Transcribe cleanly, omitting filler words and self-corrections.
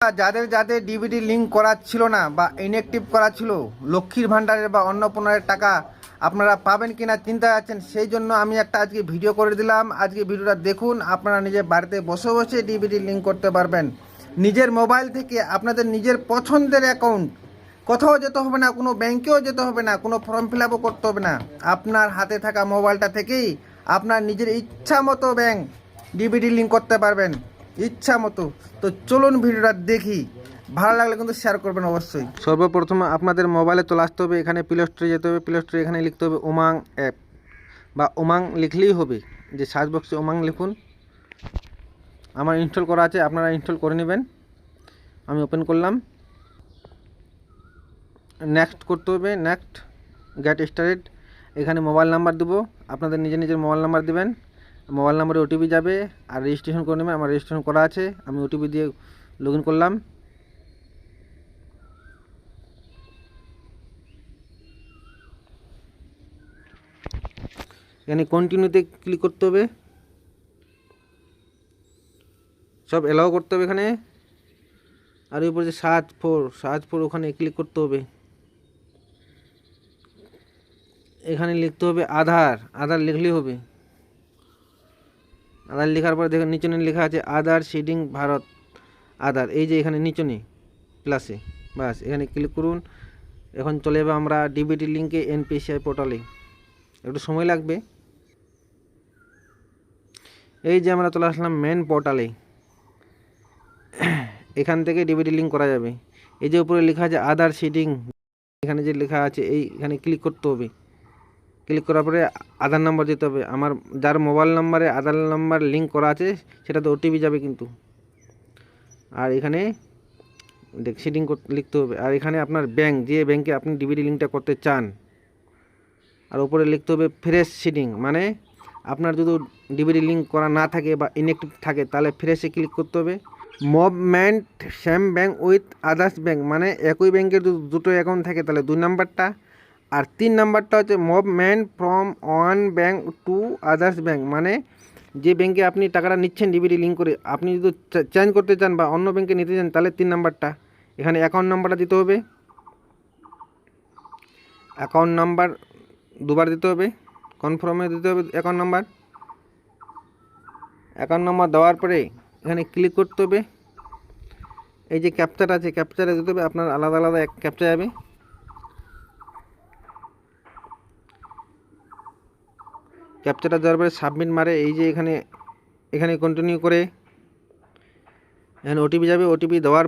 যাদের যাদের DBT link করা ছিল না বা ইনঅ্যাক্টিভ করা ছিল, লক্ষ্মীর ভাণ্ডারের বা অন্নপূর্ণার টাকা আপনারা পাবেন কিনা চিন্তা আছেন, সেই জন্য আমি একটা আজকে ভিডিও করে দিলাম। আজকে ভিডিওটা দেখুন, আপনারা নিজের বাড়িতে বসে বসে ডিবিটি লিঙ্ক করতে পারবেন নিজের মোবাইল থেকে। আপনাদের নিজের পছন্দের অ্যাকাউন্ট, কোথাও যেতে হবে না, কোনো ব্যাংকেও যেতে হবে না, কোনো ফর্ম ফিল আপও করতে হবে না। আপনার হাতে থাকা মোবাইলটা থেকেই আপনার নিজের ইচ্ছা মতো ব্যাংক ডিবিটি লিঙ্ক করতে পারবেন ইচ্ছা মতো। তো চলুন ভিডিওটা দেখি, ভালো লাগলে কিন্তু শেয়ার করবেন অবশ্যই। সর্বপ্রথমে আপনাদের মোবাইলে চলে আসতে হবে, এখানে প্লে স্টোরে যেতে হবে। প্লে স্টোরে এখানে লিখতে হবে উমাং অ্যাপ, বা উমাং লিখলেই হবে, যে সার্চ বক্সে উমাং লিখুন। আমার ইনস্টল করা আছে, আপনারা ইনস্টল করে নেবেন। আমি ওপেন করলাম, নেক্সট করতে হবে, নেক্সট গেট স্টার্টেড। এখানে মোবাইল নাম্বার দেবো, আপনাদের নিজের নিজের মোবাইল নাম্বার দেবেন। মোবাইল নাম্বারে ওটিপি যাবে আর রেজিস্ট্রেশন করে নেবেন। আমার রেজিস্ট্রেশন করা আছে, আমি ওটিপি দিয়ে লগ ইন করলাম। এখানে কন্টিনিউতে ক্লিক করতে হবে, সব অ্যালাউ করতে হবে এখানে। আর উপরে যে সার্চ ফর ওখানে ক্লিক করতে হবে। এখানে লিখতে হবে আধার লিখলেই হবে। আধার লেখার পরে দেখেন নিচনে লেখা আছে আধার সিডিং ভারত আধার, এই যে এখানে নিচনে প্লাসে, বাস এখানে ক্লিক করুন। এখন চলে যাবে আমরা ডিবিটি লিঙ্কে এনপিসিআই পোর্টালে, একটু সময় লাগবে। এই যে আমরা চলে আসলাম মেন পোর্টালে, এখান থেকে ডিবিটি লিঙ্ক করা যাবে। এই যে উপরে লেখা আছে আধার সিডিং, এখানে যে লেখা আছে এইখানে ক্লিক করতে হবে। ক্লিক করার পরে আধার নাম্বার দিতে হবে। আমার যার মোবাইল নাম্বারে আধার নাম্বার লিঙ্ক করা আছে সেটাতে ওটিপি যাবে কিন্তু। আর এখানে সিডিং লিখতে হবে। আর এখানে আপনার ব্যাংক, যে ব্যাংকে আপনি ডিবিটি লিঙ্কটা করতে চান। আর উপরে লিখতে হবে ফ্রেশ সিডিং, মানে আপনার যদি ডিবিটি লিঙ্ক করা না থাকে বা ইনঅ্যাক্টিভ থাকে তাহলে ফ্রেশে ক্লিক করতে হবে। Movement same bank with others bank, মানে একই ব্যাংকের দুটো অ্যাকাউন্ট থাকে তাহলে 2 নাম্বারটা। আর 3 নাম্বারটা হচ্ছে movement from one bank to others bank, মানে যে ব্যাংকে আপনি টাকাটা নিচ্ছেন ডিবিটি লিঙ্ক করে, আপনি যদি চেঞ্জ করতে চান বা অন্য ব্যাংকে নিতে চান তাহলে 3 নাম্বারটা। এখানে অ্যাকাউন্ট নাম্বারটা দিতে হবে, অ্যাকাউন্ট নাম্বার দুবার দিতে হবে, কনফার্মে দিতে হবে অ্যাকাউন্ট নাম্বার দেওয়ার পরে এখানে ক্লিক করতে হবে। এই যে ক্যাপচার আছে, ক্যাপচারে দিতে হবে, আপনার আলাদা আলাদা এক ক্যাপচা যাবে। ক্যাপচারটা দেওয়ার পরে সাবমিট মারে, এই যে এখানে কন্টিনিউ করে এখানে ওটিপি যাবে। ওটিপি দেওয়ার